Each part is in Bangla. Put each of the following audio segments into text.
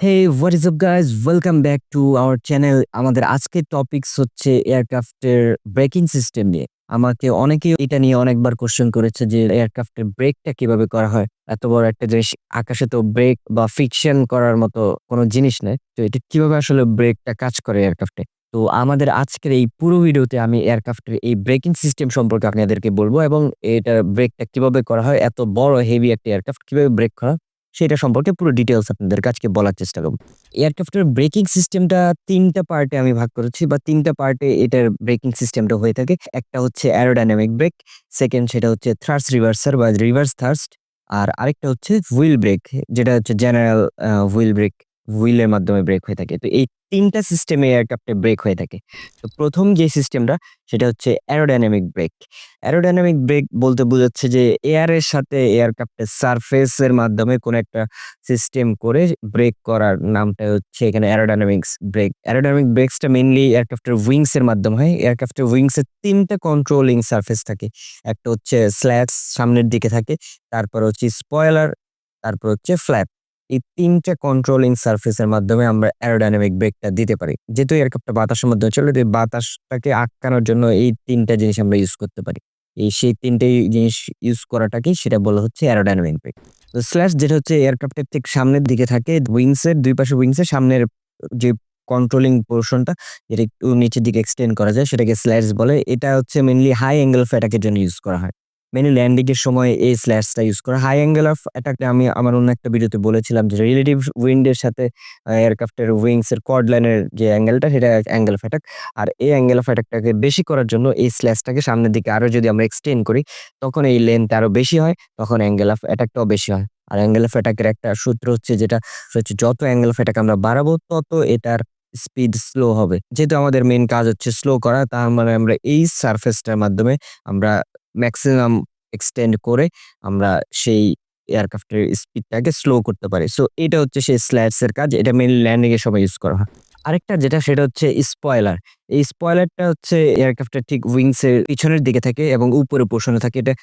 Hey what is up guys, welcome back to our channel. আমাদের আজকের টপিকস হচ্ছে এয়ারক্রাফটের ব্রেকিং সিস্টেম নিয়ে। আমাকে অনেকেই এটা নিয়ে অনেকবার কোশ্চেন করেছে যে এয়ারক্রাফটের ব্রেকটা কিভাবে করা হয়। এত বড় একটা জিনিস, আকাশে তো ব্রেক বা ফিকশন করার মতো কোনো জিনিস নেই। তো এটা কিভাবে আসলে ব্রেকটা কাজ করে এয়ারক্রাফটে। তো আমাদের আজকের এই পুরো ভিডিওতে আমি এয়ারক্রাফটের এই ব্রেকিং সিস্টেম সম্পর্কে আপনাদেরকে বলবো এবং এটার ব্রেকটা কিভাবে করা হয়। এত বড় হেভি একটা এয়ারক্রাফট কিভাবে ব্রেক করা হয় সেটা সম্পর্কে পুরো ডিটেইলস আপনাদেরকে আজকে বলার চেষ্টা করব। এয়ারক্রাফটের ব্রেকিং সিস্টেমটা ৩ টা পার্টে আমি ভাগ করেছি বা ৩ টা পার্টে এটার ব্রেকিং সিস্টেমটা হয়ে থাকে। একটা হচ্ছে অ্যারোডাইনামিক ব্রেক, সেকেন্ড সেটা হচ্ছে থ্রাস্ট রিভার্সার বা রিভার্স থ্রাস্ট, আর আরেকটা হচ্ছে হুইল ব্রেক, যেটা হচ্ছে জেনারেল হুইল ব্রেক, হুইলের মাধ্যমে ব্রেক হয়ে থাকে। তো এই ৩ টা সিস্টেমে এয়ারক্রাফটে ব্রেক হয়ে থাকে। তো ১ম যে সিস্টেমটা সেটা হচ্ছে অ্যারোডাইনামিক ব্রেক। অ্যারোডাইনামিক ব্রেক বলতে বোঝাচ্ছে যে এয়ারের সাথে এয়ারক্রাফটের সারফেসের মাধ্যমে কোনো একটা সিস্টেম করে ব্রেক করার নামটা হচ্ছে এখানে অ্যারোডাইনামিক্স ব্রেক। অ্যারোডাইনামিক ব্রেকসটা মেইনলি এয়ারক্রাফটের উইংস এর মাধ্যমে হয়। এয়ারক্রাফটের উইংস এর ৩ টা কন্ট্রোলিং সারফেস থাকে। একটা হচ্ছে স্ল্যাটস সামনের দিকে থাকে, তারপর হচ্ছে স্পয়লার, তারপর হচ্ছে ফ্ল্যাপ। এই ৩ টা কন্ট্রোলিং সারফেসের মাধ্যমে আমরা অ্যারোডাইনামিক ব্রেকটা দিতে পারি। যেহেতু এয়ারক্রাফটটা বাতাসের মাধ্যমে চলে, তো এই বাতাসটাকে আটকানোর জন্য এই ৩ টা জিনিস আমরা ইউজ করতে পারি। সেই ৩ টেই জিনিস ইউজ করাটাকেই সেটা বলা হচ্ছে অ্যারোডাইনামিক ব্রেক। তো স্ল্যাশ যেটা হচ্ছে এয়ারক্রাফটের ঠিক সামনের দিকে থাকে। উইংস এর ২ পাশে উইংস এর সামনের যে কন্ট্রোলিং পোরশনটা, যেটা একটু নিচের দিকে এক্সটেন্ড করা যায় সেটাকে স্ল্যাশ বলে। এটা হচ্ছে mainly high angle of attack এর জন্য ইউজ করা হয়। মেইনলি ল্যান্ডিং এর সময় এই স্ল্যাশটা ইউজ করা। হাই অ্যাঙ্গেল অফ অ্যাটাক আমি আমার অন্য একটা ভিডিওতে বলেছিলাম যে রিলেটিভ উইন্ড এর সাথে এয়ারক্রাফটের উইংস এর কর্ড লাইনের যে অ্যাঙ্গেলটা সেটা অ্যাঙ্গেল অফ অ্যাটাক। আর এই অ্যাঙ্গেল অফ অ্যাটাকটাকে বেশি করার জন্য এই স্ল্যাশটাকে সামনের দিকে আরো যদি আমরা এক্সটেন্ড করি, তখন এই লেন্থ আরো বেশি হয়, তখন অ্যাঙ্গেল অফ অ্যাটাকটাও বেশি হয়। আর অ্যাঙ্গেল অফ অ্যাটাক এর একটা সূত্র হচ্ছে, যেটা হচ্ছে যত অ্যাঙ্গেল অফ অ্যাটাক আমরা বাড়াবো তত এটার স্পিড স্লো হবে। যেহেতু আমাদের মেইন কাজ হচ্ছে স্লো করা, তার মানে আমরা এই সারফেসটার মাধ্যমে আমরা ম্যাক্সিমাম এক্সটেন্ড করে আমরা সেই এয়ারক্রাফটের স্পিডটাকে স্লো করতে পারি। সো এটা হচ্ছে সেই স্ল্যাটস এর কাজ। এটা মেইনলি ল্যান্ডিং এর সময় ইউজ করা হয়। আরেকটা যেটা সেটা হচ্ছে স্পয়লার। এই স্পয়লারটা হচ্ছে এয়ারক্রাফটের ঠিক উইংস এর পিছনের দিকে থাকে এবং উপরের পোরশন এ থাকে। এটা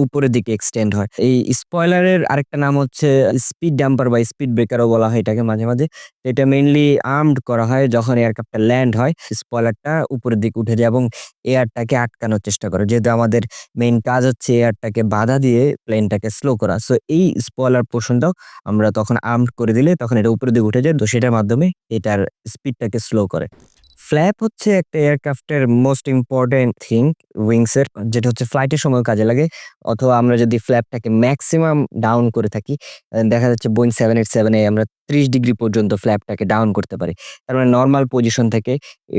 উপরের দিকে এক্সটেন্ড হয়। এই স্পয়লারের আরেকটা নাম হচ্ছে স্পিড ডাম্পার বা স্পিড ব্রেকারও বলা হয় এটাকে মাঝে, মাঝে। এটা মেইনলি আর্মড করা হয় যখন এয়ারক্রাফটটা ল্যান্ড হয়। স্পয়লারটা উপরের দিকে উঠে যায় এবং এয়ারটাকে আটকানোর চেষ্টা করে। যেহেতু আমাদের মেইন কাজ হচ্ছে এয়ারটাকে বাধা দিয়ে প্লেনটাকে স্লো করা। সো এই স্পয়লার পোরশনটাও আমরা তখন আর্মড করে দিলে তখন এটা উপরের দিকে উঠে যায়। তো সেটার মাধ্যমে এটার স্পিডটাকে স্লো করে। ফ্ল্যাপ হচ্ছে একটা এয়ারক্রাফটের মোস্ট ইম্পোর্টেন্ট থিং উইংস এর, যেটা হচ্ছে ফ্লাইটের সময় কাজে লাগে। অথবা আমরা যদি ফ্ল্যাপটাকে ম্যাক্সিমাম ডাউন করে থাকি, দেখা যাচ্ছে বোয়িং 787 এ আমরা ৩০ ডিগ্রি পর্যন্ত ফ্ল্যাপটাকে ডাউন করতে পারি। তার মানে নরমাল পজিশন থেকে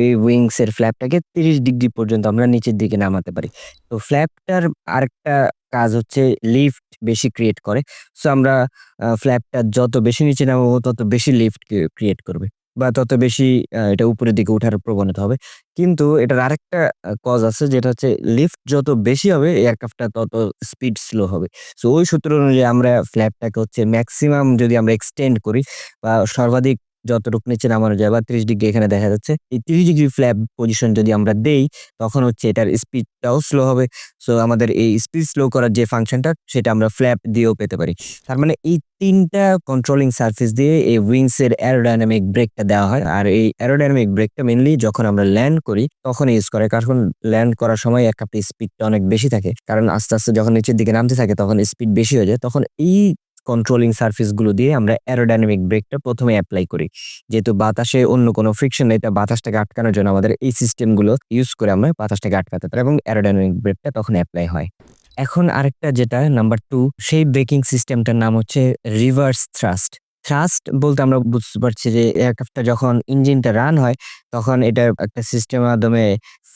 এই উইংস এর ফ্ল্যাপটাকে ৩০ ডিগ্রি পর্যন্ত আমরা নিচের দিকে নামাতে পারি। তো ফ্ল্যাপটার আরেকটা কাজ হচ্ছে লিফট বেশি ক্রিয়েট করে। সো আমরা ফ্ল্যাপটা যত বেশি নিচে নামাবো তত বেশি লিফট ক্রিয়েট করবে বা তত বেশি এটা উপরের দিকে উঠার প্রবণতা হবে। কিন্তু এটার আরেকটা কজ আছে, যেটা হচ্ছে লিফট যত বেশি হবে এয়ারক্রাফটটা তত স্পিড স্লো হবে। সো ওই সূত্র অনুযায়ী আমরা ফ্ল্যাপটাকে হচ্ছে ম্যাক্সিমাম যদি আমরা এক্সটেন্ড করি বা সর্বাধিক যতটুকু নিচে নামানো যায় বা ৩০ ডিগ্রি এখানে দেখা যাচ্ছে। এই ৩০ ডিগ্রি ফ্ল্যাপ পজিশন যদি আমরা দেই, তখন হচ্ছে এটার স্পিডটাও স্লো হবে। সো আমাদের এই স্পিড স্লো করার যে ফাংশনটা সেটা আমরা ফ্ল্যাপ দিয়েও পেতে পারি। তার মানে এই ৩ টা কন্ট্রোলিং সারফেস দিয়ে এই উইংস এর অ্যারোডাইনামিক ব্রেকটা দেওয়া হয়। আর এই অ্যারোডাইনামিক ব্রেকটা মেইনলি যখন আমরা ল্যান্ড করি তখন ইউজ করে। কারণ ল্যান্ড করার সময় এয়ারক্রাফটের স্পিডটা অনেক বেশি থাকে। কারণ আস্তে, আস্তে যখন নিচের দিকে নামতে থাকে তখন স্পিড বেশি হয়ে যায়। তখন এই কন্ট্রোলিং সারফেস গুলো দিয়ে আমরা অ্যারোডাইনামিক ব্রেকটা ১ম এ এপ্লাই করি। যেহেতু বাতাসে অন্য কোনো ফ্রিকশন নেই, তাই বাতাসটাকে আটকানোর জন্য আমাদের এই সিস্টেম গুলো ইউজ করে আমরা বাতাসটাকে আটকাতে পারি এবং অ্যারোডাইনামিক ব্রেকটা তখন এপ্লাই হয়। এখন আরেকটা যেটা নাম্বার ২, সেই ব্রেকিং সিস্টেমটার নাম হচ্ছে রিভার্স থ্রাস্ট। থ্রাস্ট বলতে আমরা বুঝতে পারছি যে এয়ারক্রাফটটা যখন ইঞ্জিনটা রান হয় তখন এটার একটা সিস্টেমের মাধ্যমে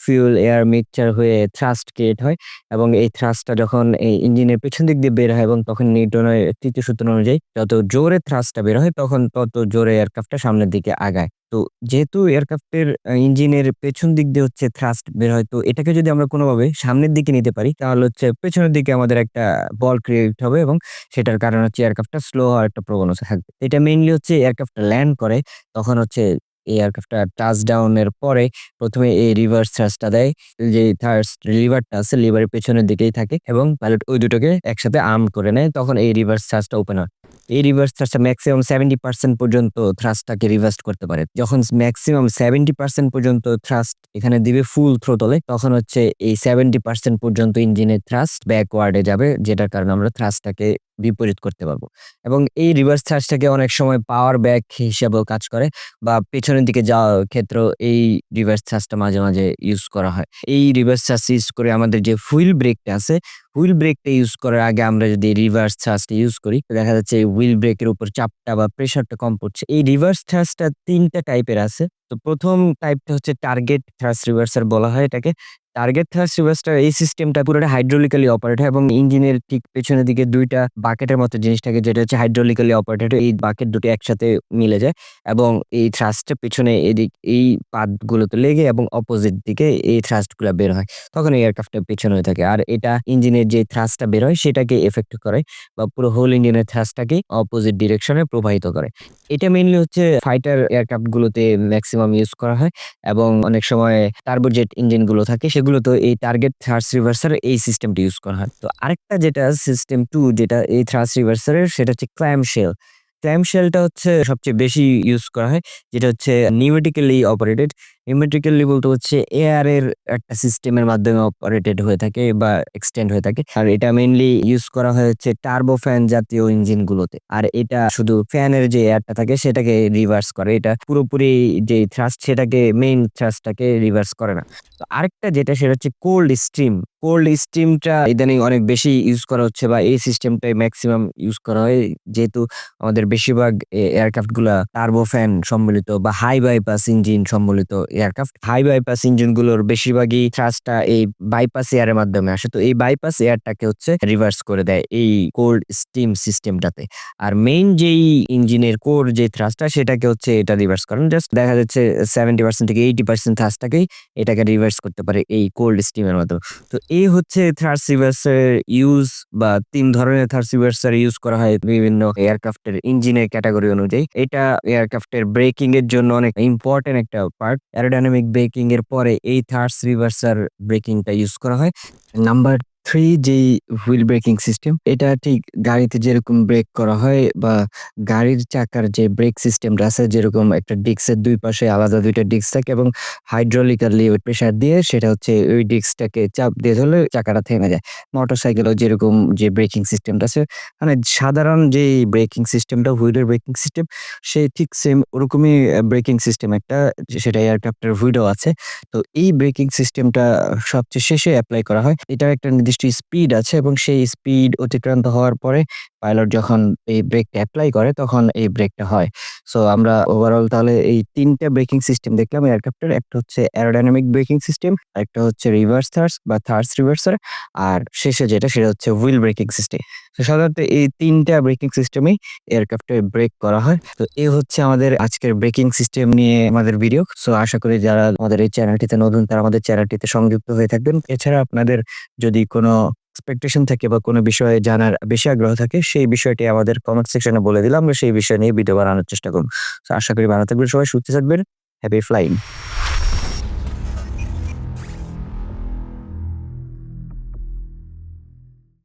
ফুয়েল এয়ার মিক্সচার হয়ে থ্রাস্ট ক্রিয়েট হয় এবং এই থ্রাস্টটা যখন এই ইঞ্জিনের পেছন দিক দিয়ে বের হয় এবং তখন নিউটনের ৩য় সূত্র অনুযায়ী যত জোরে থ্রাস্টটা বের হয় তখন তত জোরে এয়ারক্রাফটটা সামনের দিকে আগায়। তো যেহেতু এয়ারক্রাফটের ইঞ্জিনের পেছন দিক দিয়ে হচ্ছে থ্রাস্ট বের হয়, তো এটাকে যদি আমরা কোনোভাবে সামনের দিকে নিতে পারি তাহলে হচ্ছে পেছনের দিকে আমাদের একটা বল ক্রিয়েট হবে এবং সেটার কারণে হচ্ছে এয়ারক্রাফটটা স্লো হওয়ার একটা প্রবণতা থাকবে। এটা মেইনলি হচ্ছে এয়ারক্রাফটটা ল্যান্ড করে তখন হচ্ছে এই এয়ারক্রাফটটা টাচডাউন এর পরে ১ম এ এই রিভার্স থ্রাস্টটা দেয়। যে থার্স্ট লিভারটা আছে, লিভারের পেছনের দিকেই থাকে এবং পাইলট ওই দুটোকে একসাথে আর্ম করে নেয়। তখন এই রিভার্স থ্রাস্টটা ওপেন হয়। এই রিভার্স থ্রাস্টটা ম্যাক্সিমাম 70% পর্যন্ত থ্রাস্টটাকে রিভার্স করতে পারে। যখন ম্যাক্সিমাম 70% পর্যন্ত থ্রাস্ট এখানে দিবে ফুল থ্রোটলে, তখন হচ্ছে এই 70% পর্যন্ত ইঞ্জিনের থ্রাস্ট ব্যাকওয়ার্ডে যাবে, যেটার কারণে আমরা থ্রাস্টটাকে বিপরীত করতে পারবো। এবং এই রিভার্স থ্রাস্টটাকে অনেক সময় পাওয়ার ব্যাক হিসেবেও কাজ করে, বা পেছনের দিকে যাওয়ার ক্ষেত্রেও এই রিভার্স থ্রাস্টটা মাঝে, মাঝে ইউজ করা হয়। এই রিভার্স থ্রাস্ট ইউজ করে আমাদের যে হুইল ব্রেকটা আছে, হুইল ব্রেকটা ইউজ করার আগে আমরা যদি রিভার্স থ্রাস্ট ইউজ করি, তো দেখা যাচ্ছে হুইল ব্রেকের উপর চাপটা বা প্রেশারটা কম পড়ছে। এই রিভার্স থ্রাস্টটা ৩ টা টাইপের আছে। তো ১ম টাইপটা হচ্ছে টার্গেট থ্রাস্ট রিভার্সার বলা হয় এটাকে। টার্গেট থ্রাস্ট রিভার্সার এই সিস্টেমটা পুরোটা হাইড্রোলিক্যালি অপারেট হয় এবং ইঞ্জিনের ঠিক পেছনের দিকে ২ টা বাকেটের মতো জিনিস থাকে, যেটা হচ্ছে হাইড্রোলিক্যালি অপারেটেড। এই বাকেট দুটি একসাথে মিলে যায় এবং এই থ্রাস্টটা পেছনে এই পাতগুলোতে লেগে এবং অপোজিট দিকে এই থ্রাস্ট গুলা বের হয়। তখন এই এয়ারক্রাফটটা পেছনে হয়ে থাকে। আর এটা ইঞ্জিনের যে থ্রাস্টটা বের হয় সেটাকে এফেক্ট করে, বা পুরো হোল ইঞ্জিনের থ্রাস্টটাকে অপোজিট ডিরেকশনে প্রবাহিত করে। এটা মেইনলি হচ্ছে ফাইটার এয়ারক্রাফট গুলোতে ম্যাক্সিমাম ইউজ করা হয়, এবং অনেক সময় টার্বোজেট ইঞ্জিন গুলো থাকে সেগুলোতে এই টার্গেট থ্রাস্ট রিভার্সার এই সিস্টেমটি ইউজ করা হয়। তো আরেকটা যেটা সিস্টেম 2 যেটা এই থ্রাস্ট রিভার্সারের, সেটা হচ্ছে ক্ল্যাম শেল। ক্ল্যাম শেলটা হচ্ছে সবচেয়ে বেশি ইউজ করা হয়, যেটা হচ্ছে নিউমেটিক্যালি অপারেটেড। নিউমেটিক্যালি বলতে হচ্ছে এয়ারের একটা সিস্টেমের মাধ্যমে অপারেটেড হয়ে থাকে বা এক্সটেন্ড হয়ে থাকে। আর এটা মেইনলি ইউজ করা হয় হচ্ছে টার্বোফ্যান জাতীয় ইঞ্জিনগুলোতে। আর এটা শুধু ফ্যানের যে এয়ারটা থাকে সেটাকে রিভার্স করে। এটা পুরোপুরি যে থ্রাস্ট সেটাকে মেইন থ্রাস্টটাকে রিভার্স করে না। তো আরেকটা যেটা সেটা হচ্ছে কোল্ড স্টিম। কোল্ড স্টিমটা ইদানিং অনেক বেশি ইউজ করা হচ্ছে, বা এই সিস্টেমটাই মেক্সিমাম ইউজ করা হয়। যেহেতু আমাদের বেশিরভাগ এয়ারক্রাফট গুলা টার্বোফ্যান সম্বলিত বা হাই বাইপাস ইঞ্জিন সম্বলিত এয়ারক্রাফট। হাই বাইপাস ইঞ্জিন গুলোর বেশিরভাগই থ্রাস্টটা এই বাইপাস এয়ারের মাধ্যমে আসে। তো এই বাইপাস এয়ারটাকে হচ্ছে রিভার্স করে দেয় এই কোল্ড স্টিম সিস্টেমটাতে। আর মেইন যেই ইঞ্জিনের কোর যে থ্রাস্টটা সেটাকে হচ্ছে এটা রিভার্স করে। জাস্ট দেখা যাচ্ছে 70% থেকে 80% থ্রাস্টটাকেই এটাকে রিভার্স করতে পারে এই কোল্ড স্টিমের মাধ্যমে। তো এই হচ্ছে থ্রাস্ট রিভার্সার ইউজ, বা ৩ ধরনের থ্রাস্ট রিভার্সার ইউজ করা হয় বিভিন্ন এয়ারক্রাফটের ইঞ্জিনের ক্যাটাগরি অনুযায়ী। এটা এয়ারক্রাফটের ব্রেকিং এর জন্য অনেক ইম্পোর্টেন্ট একটা পার্ট। অ্যারোডাইনামিক ব্রেকিং এর পরে এই থ্রাস্ট রিভার্সার ব্রেকিংটা ইউজ করা হয়। নাম্বার 3 যেই হুইল ব্রেকিং সিস্টেম, এটা ঠিক গাড়িতে যেরকম ব্রেক করা হয়, বা গাড়ির চাকার যে ব্রেক সিস্টেমটা আছে, যেরকম একটা ডিস্কের ২ পাশে আলাদা ২ টা ডিস্ক থাকে এবং হাইড্রোলিক্যালি ওই প্রেসার দিয়ে সেটা হচ্ছে ওই ডিস্কটাকে চাপ দিয়ে ধরলে চাকাটা থেমে যায়। মোটরসাইকেলেও যেরকম যে ব্রেকিং সিস্টেমটা আছে, মানে সাধারণ যেই ব্রেকিং সিস্টেমটা হুইলের ব্রেকিং সিস্টেম, সে ঠিক সেম ওরকমই ব্রেকিং সিস্টেম একটা, সেটা এয়ারক্রাফটের হুইলও আছে। তো এই ব্রেকিং সিস্টেমটা সবচেয়ে শেষে এপ্লাই করা হয়। এটার একটা নির্দিষ্ট স্পিড আছে এবং সেই স্পিড অতিক্রান্ত হওয়ার পরে পাইলট যখন এই ব্রেকটা এপ্লাই করে তখন এই ব্রেকটা হয়। সো আমরা ওভারঅল তাহলে এই ৩ টা ব্রেকিং সিস্টেম দেখলাম এয়ারক্রাফটের। একটা হচ্ছে অ্যারোডাইনামিক ব্রেকিং সিস্টেম, আরেকটা হচ্ছে রিভার্স থার্স্ট বা থার্স্ট রিভার্সার, আর শেষে যেটা সেটা হচ্ছে হুইল ব্রেকিং সিস্টেম। তো সাধারণত এই ৩ টা ব্রেকিং সিস্টেমেই এয়ারক্রাফটে ব্রেক করা হয়। তো এই হচ্ছে আমাদের আজকের ব্রেকিং সিস্টেম নিয়ে আমাদের ভিডিও। সো আশা করি যারা আমাদের এই চ্যানেলটিতে নতুন তারা আমাদের চ্যানেলটিতে সংযুক্ত হয়ে থাকবেন। এছাড়া আপনাদের যদি কোনো এক্সপেকটেশন থাকে বা কোনো বিষয়ে জানার বেশি আগ্রহ থাকে, সেই বিষয়টি আমাদের কমেন্ট সেকশনে বলে দিলে আমরা সেই বিষয় নিয়ে ভিডিও বানানোর চেষ্টা করব। সো আশা করি ভালো থাকবেন সবাই, সুস্থ থাকবেন। Happy flying.